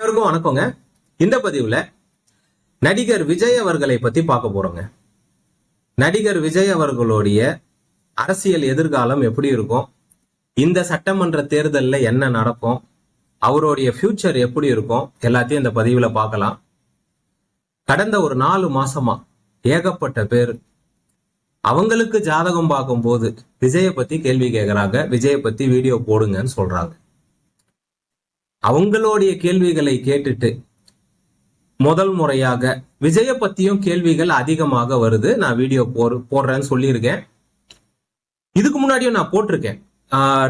அனைவருக்கும் வணக்கங்க. இந்த பதிவுல நடிகர் விஜய் அவர்களை பத்தி பார்க்க போறோங்க. நடிகர் விஜய் அவர்களுடைய அரசியல் எதிர்காலம் எப்படி இருக்கும், இந்த சட்டமன்ற தேர்தலில் என்ன நடக்கும், அவருடைய ஃபியூச்சர் எப்படி இருக்கும், எல்லாத்தையும் இந்த பதிவுல பார்க்கலாம். கடந்த ஒரு 4 மாசமா ஏகப்பட்ட பேர் அவங்களுக்கு ஜாதகம் பார்க்கும் போது விஜயை பத்தி கேள்வி கேட்கறாங்க, விஜயை பத்தி வீடியோ போடுங்கன்னு சொல்றாங்க. அவங்களுடைய கேள்விகளை கேட்டுட்டு முதல் முறையாக விஜய பத்தியும் கேள்விகள் அதிகமாக வருது. நான் வீடியோ போடுறேன்னு சொல்லியிருக்கேன். இதுக்கு முன்னாடியும் நான் போட்டிருக்கேன்.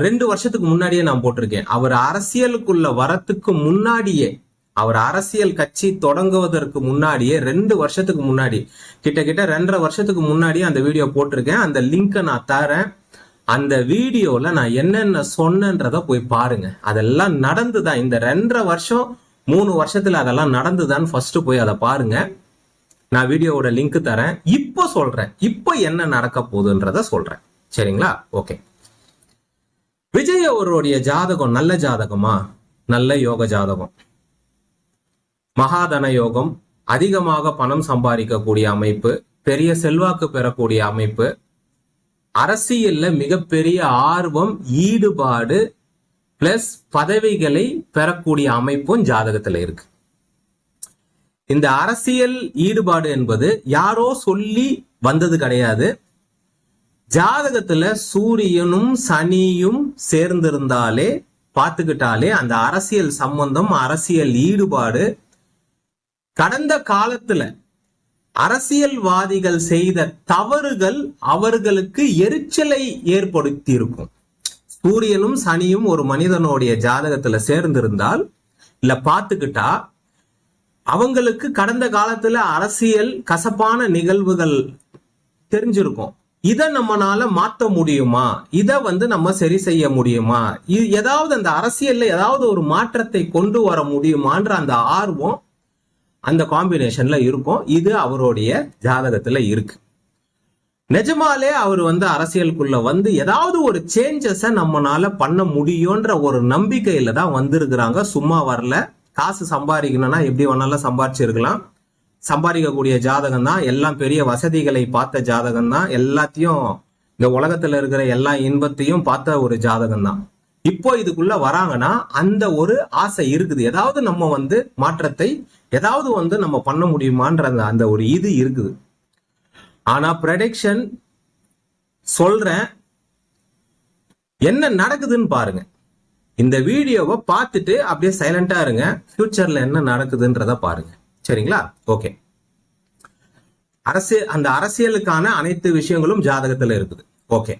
2 வருஷத்துக்கு முன்னாடியே நான் போட்டிருக்கேன். அவர் அரசியலுக்குள்ள வரத்துக்கு முன்னாடியே, அவர் அரசியல் கட்சி தொடங்குவதற்கு முன்னாடியே 2 வருஷத்துக்கு முன்னாடி, கிட்டத்தட்ட 2.5 வருஷத்துக்கு முன்னாடியே அந்த வீடியோ போட்டிருக்கேன். அந்த லிங்கை நான் தரேன். அந்த வீடியோல நான் என்னென்ன சொன்னன்றத போய் பாருங்க. அதெல்லாம் நடந்துதான். இந்த 2.5 வருஷம் 3 வருஷத்துல அதெல்லாம் நடந்துதான்னு ஃபர்ஸ்ட் போய் அதை பாருங்க. நான் வீடியோவோட லிங்க் தரேன். இப்போ சொல்றேன், இப்போ என்ன நடக்க போகுதுன்றத சொல்றேன். சரிங்களா? ஓகே. விஜய் அவருடைய ஜாதகம் நல்ல ஜாதகமா? நல்ல யோக ஜாதகம், மகாதன யோகம், அதிகமாக பணம் சம்பாதிக்கக்கூடிய அமைப்பு, பெரிய செல்வாக்கு பெறக்கூடிய அமைப்பு, அரசியல்ல மிகப்பெரிய ஆர்வம், ஈடுபாடு பிளஸ் பதவிகளை பெறக்கூடிய அமைப்பும் ஜாதகத்துல இருக்கு. இந்த அரசியல் ஈடுபாடு என்பது யாரோ சொல்லி வந்தது கிடையாது. ஜாதகத்துல சூரியனும் சனியும் சேர்ந்திருந்தாலே பார்த்துக்கிட்டாலே அந்த அரசியல் சம்பந்தம், அரசியல் ஈடுபாடு கடந்த காலத்துல அரசியல்வாதிகள் செய்த தவறுகள் அவர்களுக்கு எரிச்சலை ஏற்படுத்தி இருக்கும். சூரியனும் சனியும் ஒரு மனிதனுடைய ஜாதகத்துல சேர்ந்திருந்தால் இல்ல பார்த்துக்கிட்டா அவங்களுக்கு கடந்த காலத்துல அரசியல் கசப்பான நிகழ்வுகள் தெரிஞ்சிருக்கும். இதை நம்மனால மாத்த முடியுமா, இதை நம்ம சரி செய்ய முடியுமா, ஏதாவது அந்த அரசியல்ல ஏதாவது ஒரு மாற்றத்தை கொண்டு வர முடியுமான்ற அந்த ஆர்வம் அந்த காம்பினேஷன்ல இருக்கும். இது அவருடைய ஜாதகத்துல இருக்கு. நிஜமாலே அவர் அரசியலுக்குள்ள ஏதாவது ஒரு சேஞ்சஸ நம்மனால பண்ண முடியும்ன்ற ஒரு நம்பிக்கையில தான் வந்திருக்கிறாங்க. சும்மா வரல. காசு சம்பாதிக்கணும்னா எப்படி வேணாலும் சம்பாதிச்சிருக்கலாம். சம்பாதிக்கக்கூடிய ஜாதகம் தான். எல்லாம் பெரிய வசதிகளை பார்த்த ஜாதகம் தான். எல்லாத்தையும் இந்த உலகத்துல இருக்கிற எல்லா இன்பத்தையும் பார்த்த ஒரு ஜாதகம் தான். இப்போ இதுக்குள்ள வராங்கன்னா அந்த ஒரு ஆசை இருக்குது. ஏதாவது நம்ம மாற்றத்தை ஏதாவது நம்ம பண்ண முடியுமான்ற அந்த ஒரு இது இருக்குது. ஆனா ப்ரெடிக்ஷன் சொல்றேன், என்ன நடக்குதுன்னு பாருங்க. இந்த வீடியோவை பார்த்துட்டு அப்படியே சைலண்டா இருங்க. ஃபியூச்சர்ல என்ன நடக்குதுன்றத பாருங்க. சரிங்களா? ஓகே. அந்த அரசியலுக்கான அனைத்து விஷயங்களும் ஜாதகத்துல இருக்குது. ஓகே.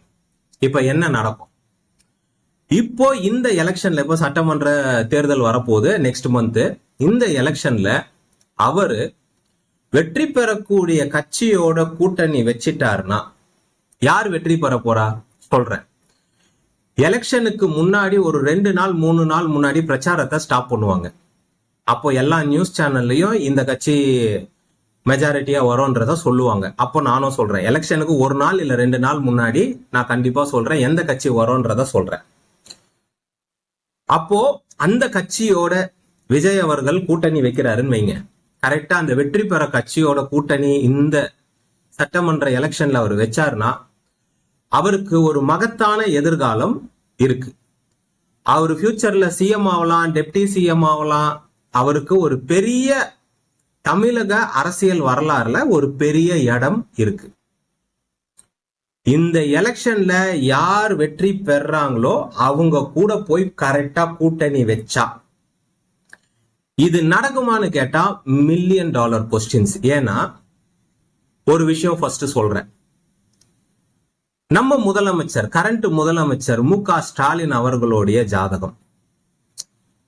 இப்ப என்ன நடக்கும்? இப்போ இந்த எலெக்ஷன்ல, இப்போ சட்டமன்ற தேர்தல் வரப்போகுது நெக்ஸ்ட் மந்த். இந்த எலெக்ஷன்ல அவரு வெற்றி பெறக்கூடிய கட்சியோட கூட்டணி வச்சிட்டாருன்னா யார் வெற்றி பெற போறா சொல்றேன். எலெக்ஷனுக்கு முன்னாடி ஒரு 2 நாள் 3 நாள் முன்னாடி பிரச்சாரத்தை ஸ்டாப் பண்ணுவாங்க. அப்போ எல்லா நியூஸ் சேனல்லையும் இந்த கட்சி மெஜாரிட்டியா வரும்ன்றத சொல்லுவாங்க. அப்போ நானும் சொல்றேன், எலெக்ஷனுக்கு 1 நாள் இல்ல 2 நாள் முன்னாடி நான் கண்டிப்பா சொல்றேன் எந்த கட்சி வரும்ன்றத சொல்றேன். அப்போ அந்த கட்சியோட விஜய் அவர்கள் கூட்டணி வைக்கிறாருன்னு வைங்க. கரெக்டா அந்த வெற்றி பெற கட்சியோட கூட்டணி இந்த சட்டமன்ற எலெக்ஷன்ல அவர் வச்சாருன்னா அவருக்கு ஒரு மகத்தான எதிர்காலம் இருக்கு. அவர் ஃபியூச்சர்ல சிஎம் ஆகலாம், டெப்டி சிஎம் ஆகலாம். அவருக்கு ஒரு பெரிய தமிழக அரசியல் வரலாறுல ஒரு பெரிய இடம் இருக்கு. இந்த எலெக்ஷன்ல யார் வெற்றி பெறாங்களோ அவங்க கூட போய் கரெக்டா கூட்டணி வச்சா இது நடக்குமான்னு கேட்டா $1 மில்லியன் கொஸ்டின்ஸ். ஏன்னா ஒரு விஷயம் ஃபர்ஸ்ட் சொல்றேன். நம்ம முதலமைச்சர், கரண்ட் முதலமைச்சர் மு.க. ஸ்டாலின் அவர்களுடைய ஜாதகம்,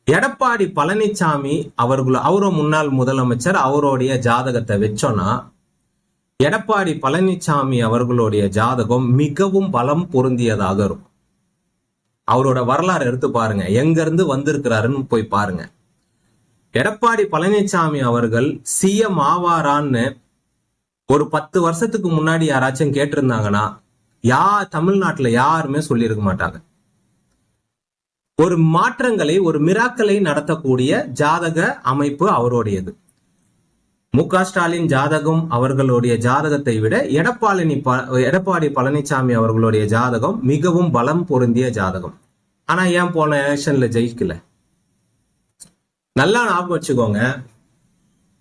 எடப்பாடி பழனிசாமி அவரும் முன்னாள் முதலமைச்சர், அவருடைய ஜாதகத்தை வச்சோன்னா எடப்பாடி பழனிசாமி அவர்களுடைய ஜாதகம் மிகவும் பலம் பொருந்தியதாக இருக்கும். அவரோட வரலாறு எடுத்து பாருங்க, எங்க இருந்து வந்திருக்கிறாருன்னு போய் பாருங்க. எடப்பாடி பழனிசாமி அவர்கள் சிஎம் ஆவாரான்னு ஒரு 10 வருஷத்துக்கு முன்னாடி யாராச்சும் கேட்டிருந்தாங்கன்னா தமிழ்நாட்டுல யாருமே சொல்லியிருக்க மாட்டாங்க. ஒரு மாற்றங்களை, ஒரு மிராக்களை நடத்தக்கூடிய ஜாதக அமைப்பு அவருடையது. மு.க. ஸ்டாலின் ஜாதகம் அவர்களுடைய ஜாதகத்தை விட எடப்பாடி பழனிசாமி அவர்களுடைய ஜாதகம் மிகவும் பலம் பொருந்திய ஜாதகம். ஆனா ஏன் போன எலெக்ஷன்ல ஜெயிக்கல? நல்லா ஞாபகம் வச்சுக்கோங்க,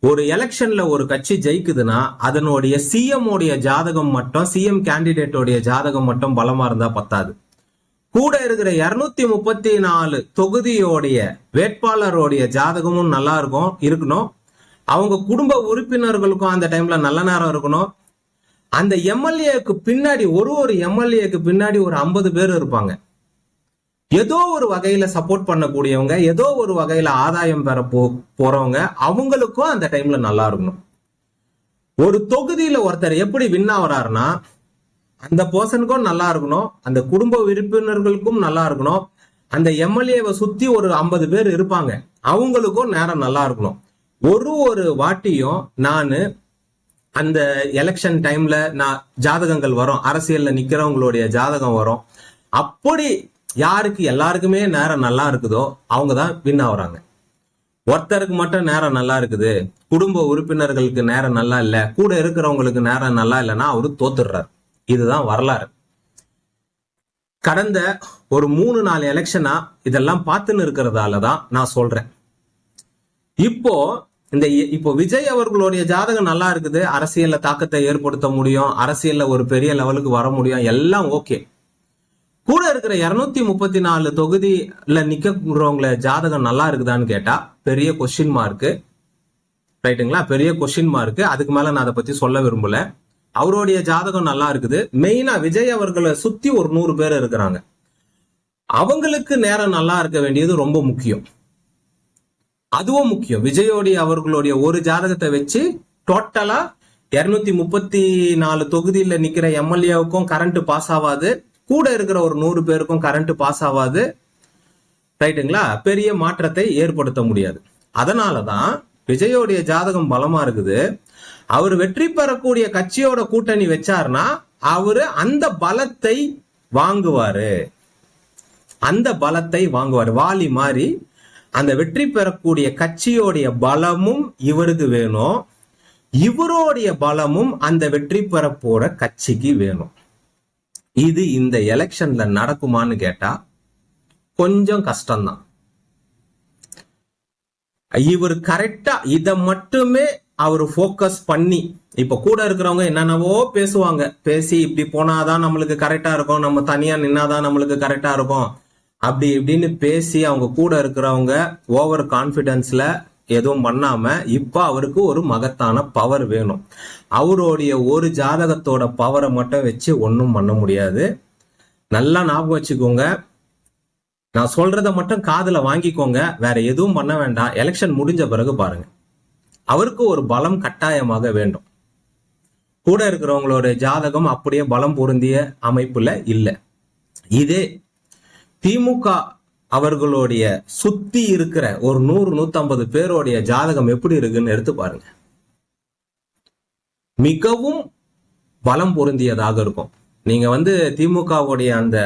ஒரு எலெக்ஷன்ல ஒரு கட்சி ஜெயிக்குதுன்னா அதனுடைய சிஎம் உடைய ஜாதகம் மட்டும், சிஎம் கேண்டிடேட்டோடைய ஜாதகம் மட்டும் பலமா இருந்தா பத்தாது. கூட இருக்கிற 234 தொகுதியோடைய வேட்பாளருடைய ஜாதகமும் நல்லா இருக்கணும். அவங்க குடும்ப உறுப்பினர்களுக்கும் அந்த டைம்ல நல்ல நேரம் இருக்கணும். அந்த எம்எல்ஏக்கு பின்னாடி ஒரு எம்எல்ஏக்கு பின்னாடி ஒரு 50 பேர் இருப்பாங்க. ஏதோ ஒரு வகையில சப்போர்ட் பண்ணக்கூடியவங்க, ஏதோ ஒரு வகையில ஆதாயம் பெற போறவங்க, அவங்களுக்கும் அந்த டைம்ல நல்லா இருக்கணும். ஒரு தொகுதியில ஒருத்தர் எப்படி வின் ஆகிறாருன்னா அந்த பர்சனுக்கும் நல்லா இருக்கணும், அந்த குடும்ப உறுப்பினர்களுக்கும் நல்லா இருக்கணும், அந்த எம்எல்ஏவை சுத்தி ஒரு 50 பேர் இருப்பாங்க, அவங்களுக்கும் நேரம் நல்லா இருக்கணும். ஒரு வாட்டியும் நான் அந்த எலெக்ஷன் டைம்ல நான் ஜாதகங்கள் வரும், அரசியல்ல நிக்கிறவங்களுடைய ஜாதகம் வரும், அப்படி யாருக்கு எல்லாருக்குமே நேரம் நல்லா இருக்குதோ அவங்க தான் வின் ஆகுறாங்க. ஒருத்தருக்கு மட்டும் நேரம் நல்லா இருக்குது, குடும்ப உறுப்பினர்களுக்கு நேரம் நல்லா இல்ல, கூட இருக்கிறவங்களுக்கு நேரம் நல்லா இல்லைன்னா அவரு தோத்துடுறாரு. இதுதான் வரலாறு. கடந்த ஒரு 3-4 எலெக்ஷனா இதெல்லாம் பார்த்துன்னு இருக்கிறதாலதான் நான் சொல்றேன். இப்போ விஜய் அவர்களுடைய ஜாதகம் நல்லா இருக்குது, அரசியல்ல தாக்கத்தை ஏற்படுத்த முடியும், அரசியல்ல ஒரு பெரிய லெவலுக்கு வர முடியும், எல்லாம் ஓகே. கூட இருக்கிற 234 தொகுதியில நிக்கிறவங்கள ஜாதகம் நல்லா இருக்குதான்னு கேட்டா பெரிய கொஸ்டின் மார்க்கு. ரைட்டுங்களா? பெரிய கொஸ்டின் மார்க்கு. அதுக்கு மேல நான் அதை பத்தி சொல்ல விரும்பல. அவருடைய ஜாதகம் நல்லா இருக்குது. மெயினா விஜய் அவர்களை சுத்தி ஒரு 100 பேர் இருக்கிறாங்க. அவங்களுக்கு நேரம் நல்லா இருக்க வேண்டியது ரொம்ப முக்கியம். அதுவும் முக்கியம். விஜயோடைய அவர்களுடைய ஒரு ஜாதகத்தை வச்சு டோட்டலா 234 தொகுதியில நிக்கிற எம்எல்ஏவுக்கும் கரண்ட் பாஸ் ஆகாது, கூட இருக்கிற ஒரு 100 பேருக்கும் கரண்ட் பாஸ் ஆகாது. ரைட்டுங்களா? பெரிய மாற்றத்தை ஏற்படுத்த முடியாது. அதனாலதான் விஜயோடைய ஜாதகம் பலமா இருக்குது. அவர் வெற்றி பெறக்கூடிய கட்சியோட கூட்டணி வச்சாருன்னா அவரு அந்த பலத்தை வாங்குவாரு. வாலி மாதிரி அந்த வெற்றி பெறக்கூடிய கட்சியோடைய பலமும் இவருக்கு வேணும், இவருடைய பலமும் அந்த வெற்றி பெற போற கட்சிக்கு வேணும். இது இந்த எலெக்ஷன்ல நடக்குமான்னு கேட்டா கொஞ்சம் கஷ்டம்தான். இவர் கரெக்டா இத மட்டுமே அவர் போக்கஸ் பண்ணி, இப்ப கூட இருக்கிறவங்க என்னென்னவோ பேசுவாங்க, பேசி இப்படி போனாதான் நம்மளுக்கு கரெக்டா இருக்கும், நம்ம தனியா நின்னாதான் நம்மளுக்கு கரெக்டா இருக்கும், அப்படி இப்படின்னு பேசி அவங்க கூட இருக்கிறவங்க ஓவர் கான்பிடன்ஸ்ல எதுவும் பண்ணாம இப்ப அவருக்கு ஒரு மகத்தான பவர் வேணும். அவருடைய ஒரு ஜாதகத்தோட பவரை மட்டும் வச்சு ஒன்னும் பண்ண முடியாது. நல்லா ஞாபகம் வச்சுக்கோங்க. நான் சொல்றத மட்டும் காதுல வாங்கிக்கோங்க, வேற எதுவும் பண்ண வேண்டாம். எலெக்ஷன் முடிஞ்ச பிறகு பாருங்க, அவருக்கு ஒரு பலம் கட்டாயமாக வேண்டும். கூட இருக்கிறவங்களோட ஜாதகம் அப்படியே பலம் பொருந்திய அமைப்புல இல்லை. இதே திமுக அவர்களுடைய சுத்தி இருக்கிற ஒரு 100-150 பேருடைய ஜாதகம் எப்படி இருக்குன்னு எடுத்து பாருங்க. மிகவும் பலம் பொருந்தியதாக இருக்கும். நீங்க திமுகவுடைய அந்த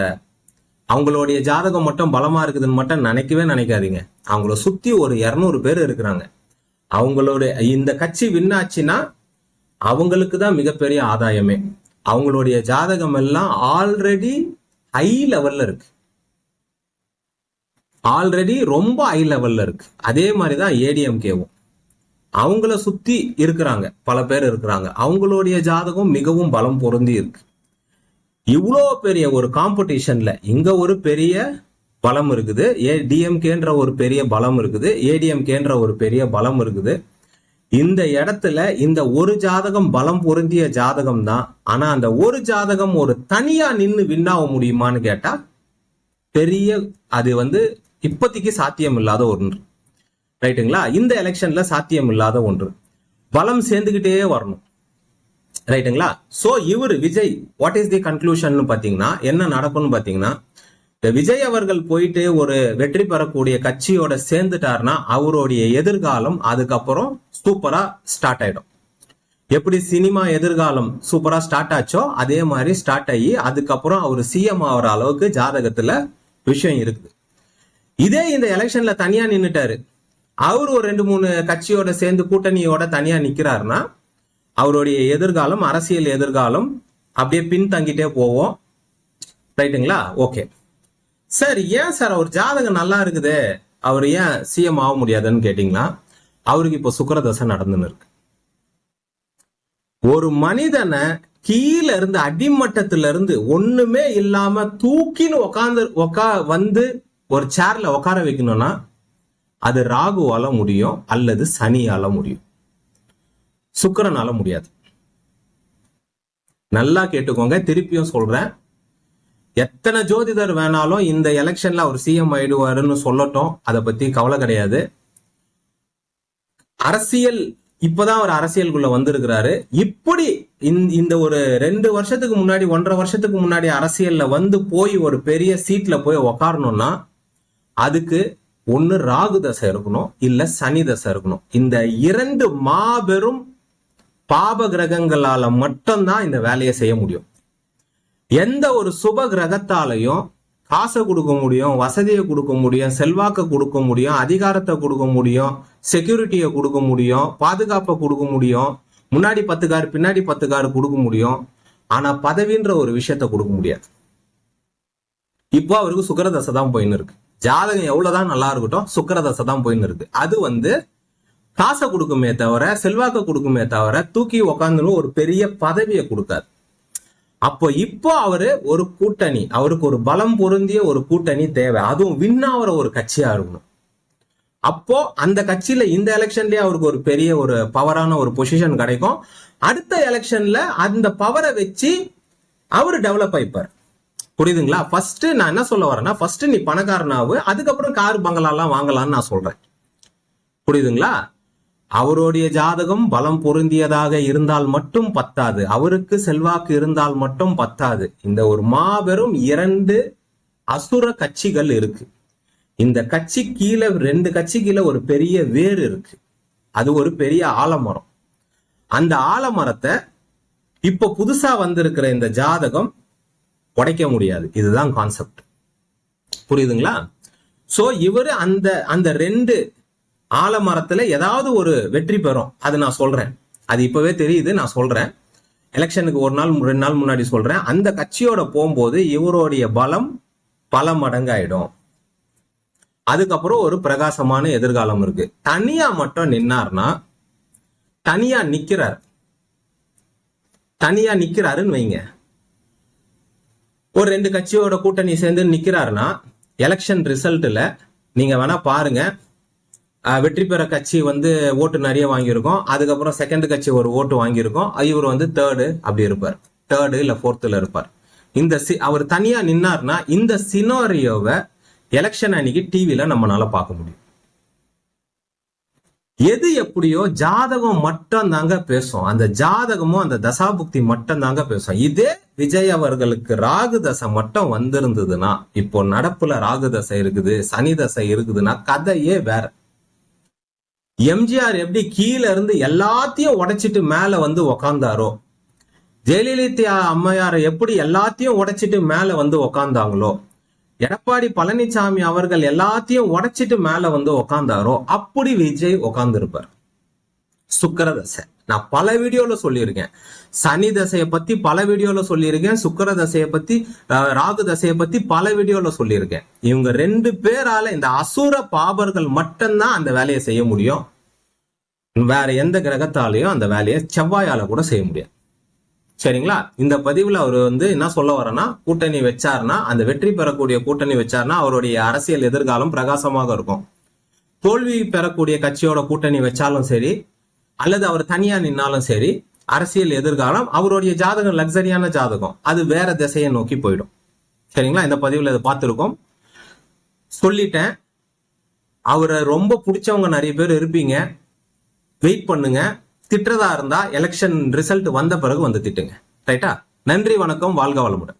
அவங்களுடைய ஜாதகம் மட்டும் பலமா இருக்குதுன்னு மட்டும் நினைக்காதீங்க. அவங்கள சுத்தி ஒரு 200 பேர் இருக்கிறாங்க. அவங்களுடைய இந்த கட்சி வின்னாச்சுன்னா அவங்களுக்கு தான் மிகப்பெரிய ஆதாயமே. அவங்களுடைய ஜாதகம் எல்லாம் ஆல்ரெடி ஹை லெவல்ல இருக்கு, ஆல்ரெடி ரொம்ப ஹை லெவல்ல இருக்கு. அதே மாதிரிதான் ஏடிஎம்கேவும் அவங்கள சுத்தி இருக்கிறாங்க, பல பேர் இருக்கிறாங்க. அவங்களுடைய ஜாதகம் மிகவும் பலம் பொருந்தி இருக்கு. இவ்வளோ பெரிய ஒரு காம்படிஷன்ல இங்க ஒரு பெரிய பலம் இருக்குது, டிஎம்கேன்ற ஒரு பெரிய பலம் இருக்குது, ஏடிஎம்கேன்ற ஒரு பெரிய பலம் இருக்குது. இந்த இடத்துல இந்த ஒரு ஜாதகம் பலம் பொருந்திய ஜாதகம் தான். ஆனா அந்த ஒரு ஜாதகம் ஒரு தனியா நின்று வின்னாக முடியுமான்னு கேட்டா பெரிய அது இப்போதைக்கு சாத்தியம் இல்லாத ஒன்று. ரைட்டுங்களா? இந்த எலெக்ஷன்ல சாத்தியம் இல்லாத ஒன்று. பலம் சேர்ந்துகிட்டே வரணும். ரைட்டுங்களா? சோ இவர் Vijay what is the conclusion பாத்தீங்கன்னா என்ன நடக்கும்னு பாத்தீங்கன்னா, விஜய் அவர்கள் போயிட்டு ஒரு வெற்றி பெறக்கூடிய கட்சியோட சேர்ந்துட்டாருன்னா அவருடைய எதிர்காலம் அதுக்கப்புறம் சூப்பரா ஸ்டார்ட் ஆயிடும். எப்படி சினிமா எதிர்காலம் சூப்பரா ஸ்டார்ட் ஆச்சோ அதே மாதிரி ஸ்டார்ட் ஆகி அதுக்கப்புறம் அவர் சிஎம் ஆகிற அளவுக்கு ஜாதகத்துல விஷயம் இருக்குது. இதே இந்த எலெக்ஷன்ல தனியா நின்னுட்டாரு, அவரு ஒரு 2-3 கட்சியோட சேர்ந்து கூட்டணியோட தனியா நிக்கிறாருன்னா அவருடைய எதிர்காலம், அரசியல் எதிர்காலம் அப்படியே பின்தங்கிட்டே போவோம். ரைட்டுங்களா? ஓகே சார், ஏன் சார் அவர் ஜாதகம் நல்லா இருக்குது, அவர் ஏன் சிஎம் ஆக முடியாதுன்னு கேட்டீங்களா? அவருக்கு இப்போ சுக்கிரதசை நடந்துன்னு இருக்கு. ஒரு மனிதனை கீழ இருந்து அடிமட்டத்துல இருந்து ஒண்ணுமே இல்லாம தூக்கின்னு வந்து ஒரு சேர்ல உட்கார வைக்கணும்னா அது ராகுவால முடியும் அல்லது சனியால முடியும், சுக்கிரனால முடியாது. நல்லா கேட்டுக்கோங்க, திருப்பியும் சொல்றேன். எத்தனை ஜோதிடர் வேணாலும் இந்த எலெக்ஷன்ல அவர் சிஎம் ஆயிடுவாருன்னு சொல்லட்டும், அதை பத்தி கவலை கிடையாது. அரசியல் இப்பதான் அவர் அரசியலுக்குள்ள வந்திருக்கிறாரு. இப்படி இந்த ஒரு 2 வருஷத்துக்கு முன்னாடி 1.5 வருஷத்துக்கு முன்னாடி அரசியல்ல வந்து போய் ஒரு பெரிய சீட்ல போய் உக்காரணும்னா அதுக்கு ஒண்ணு ராகு தசை இருக்கணும், இல்ல சனி தசை இருக்கணும். இந்த 2 மாபெரும் பாப கிரகங்களால மட்டும்தான் இந்த வேலையை செய்ய முடியும். எந்த ஒரு சுப கிரகத்தாலையும் காசை கொடுக்க முடியும், வசதியை கொடுக்க முடியும், செல்வாக்கை கொடுக்க முடியும், அதிகாரத்தை கொடுக்க முடியும், செக்யூரிட்டியை கொடுக்க முடியும், பாதுகாப்பை கொடுக்க முடியும், முன்னாடி 10 கார் பின்னாடி 10 கார் கொடுக்க முடியும். ஆனா பதவின்ற ஒரு விஷயத்த கொடுக்க முடியாது. இப்போ அவருக்கு சுக்கிரதசை தான் போயின்னு இருக்கு. ஜாதகம் எவ்வளவுதான் நல்லா இருக்கட்டும், சுக்கிரதசை தான் போயின்னு இருக்கு. அது காசை கொடுக்குமே தவிர, செல்வாக்கை கொடுக்குமே தவிர, தூக்கி உக்காந்துன்னு ஒரு பெரிய பதவியை கொடுக்காது. இப்போ அவரு ஒரு கூட்டணி, அவருக்கு ஒரு பலம் பொருந்திய ஒரு கூட்டணி தேவை, அதுவும் வின்னாவர ஒரு கட்சியா இருக்கணும். அப்போ அந்த கட்சியில இந்த எலெக்ஷன்லயே அவருக்கு ஒரு பெரிய ஒரு பவரான ஒரு பொசிஷன் கிடைக்கும். அடுத்த எலெக்ஷன்ல அந்த பவரை வச்சு அவரு டெவலப் ஆயிப்பார். புரியுதுங்களா? ஃபர்ஸ்ட் நான் என்ன சொல்ல வரேன்னா, ஃபர்ஸ்ட் நீ பணக்காரனாவு, அதுக்கப்புறம் கார் பங்களாலாம் வாங்கலாம்னு நான் சொல்றேன். புரியுதுங்களா? அவருடைய ஜாதகம் பலம் பொருந்தியதாக இருந்தால் மட்டும் பத்தாது, அவருக்கு செல்வாக்கு இருந்தால் மட்டும் பத்தாது. இந்த ஒரு மாபெரும் 2 அசுர கட்சிகள் இருக்கு. இந்த கட்சி கீழே 2 கட்சி கீழே ஒரு பெரிய வேர் இருக்கு, அது ஒரு பெரிய ஆலமரம். அந்த ஆலமரத்தை இப்ப புதுசா வந்திருக்கிற இந்த ஜாதகம் உடைக்க முடியாது. இதுதான் கான்செப்ட். புரியுதுங்களா? சோ இவரு அந்த 2 ஆலமரத்துல ஏதாவது ஒரு வெற்றி பெறும், அது நான் சொல்றேன். அது இப்பவே தெரியுது, நான் சொல்றேன். எலெக்ஷனுக்கு 1 நாள் 2 நாள் முன்னாடி சொல்றேன். அந்த கட்சியோட போகும்போது இவருடைய பலம் பல மடங்காயிடும். அதுக்கப்புறம் ஒரு பிரகாசமான எதிர்காலம் இருக்கு. தனியா மட்டும் நின்னார்னா, தனியா நிக்கிறாருன்னு வைங்க, ஒரு 2 கட்சியோட கூட்டணி சேர்ந்து நிக்கிறாருன்னா எலெக்ஷன் ரிசல்ட்ல நீங்க வேணா பாருங்க, வெற்றி பெற கட்சி ஓட்டு நிறைய வாங்கியிருக்கோம், அதுக்கப்புறம் செகண்ட் கட்சி ஒரு ஓட்டு வாங்கியிருக்கோம், இவர் 3rd அப்படி இருப்பார், 3rd இல்ல 4thல இருப்பார். அவர் தனியா நின்னார்னா இந்த சினாரியோவை எலெக்ஷன் அன்னைக்கு டிவில நம்மளால பார்க்க முடியும். எது எப்படியோ ஜாதகம் மட்டும் தாங்க பேசும், அந்த ஜாதகமும் அந்த தசாபுக்தி மட்டும் தாங்க பேசும். இதே விஜய் அவர்களுக்கு ராகு தசை மட்டும் வந்திருந்ததுன்னா, இப்போ நடப்புல ராகு தசை இருக்குது, சனி தசை இருக்குதுன்னா கதையே வேற. எம்ஜிஆர் எப்படி கீழே இருந்து எல்லாத்தையும் உடைச்சிட்டு மேல உக்காந்தாரோ, ஜெயலலிதா அம்மையார் எப்படி எல்லாத்தையும் உடைச்சிட்டு மேல உக்காந்தாங்களோ, எடப்பாடி பழனிசாமி அவர்கள் எல்லாத்தையும் உடைச்சிட்டு மேல உக்காந்தாரோ, அப்படி விஜய் உக்காந்து இருப்பார். சுக்கிரதசை நான் பல வீடியோல சொல்லியிருக்கேன், சனி தசையை பத்தி பல வீடியோல சொல்லியிருக்கேன், சுக்கிர தசையை பத்தி, ராகு தசையை பத்தி பல வீடியோல சொல்லியிருக்கேன். இவங்க 2 பேரால, இந்த அசுர பாபர்கள் மட்டும்தான் அந்த வேலையை செய்ய முடியும். வேற எந்த கிரகத்தாலையும் அந்த வேலையை செவ்வாயால கூட செய்ய முடியாது. சரிங்களா? இந்த பதிவுல அவர் என்ன சொல்ல வரேன்னா, கூட்டணி வச்சாருன்னா, அந்த வெற்றி பெறக்கூடிய கூட்டணி வச்சாருன்னா அவருடைய அரசியல் எதிர்காலம் பிரகாசமாக இருக்கும். தோல்வி பெறக்கூடிய கட்சியோட கூட்டணி வச்சாலும் சரி, அல்லது அவர் தனியா நின்னாலும் சரி, அரசியல் எதிர்காலம், அவருடைய ஜாதகம் லக்ஸரியான ஜாதகம், அது வேற திசையை நோக்கி போயிடும். சரிங்களா? இந்த பதிவுல இதை பார்த்திருக்கோம், சொல்லிட்டேன். அவரை ரொம்ப பிடிச்சவங்க நிறைய பேர் இருப்பீங்க, வெயிட் பண்ணுங்க. திட்டுறதா இருந்தா எலெக்ஷன் ரிசல்ட் வந்த பிறகு திட்டுங்க. ரைட்டா? நன்றி, வணக்கம், வாழ்க வளமுடன்.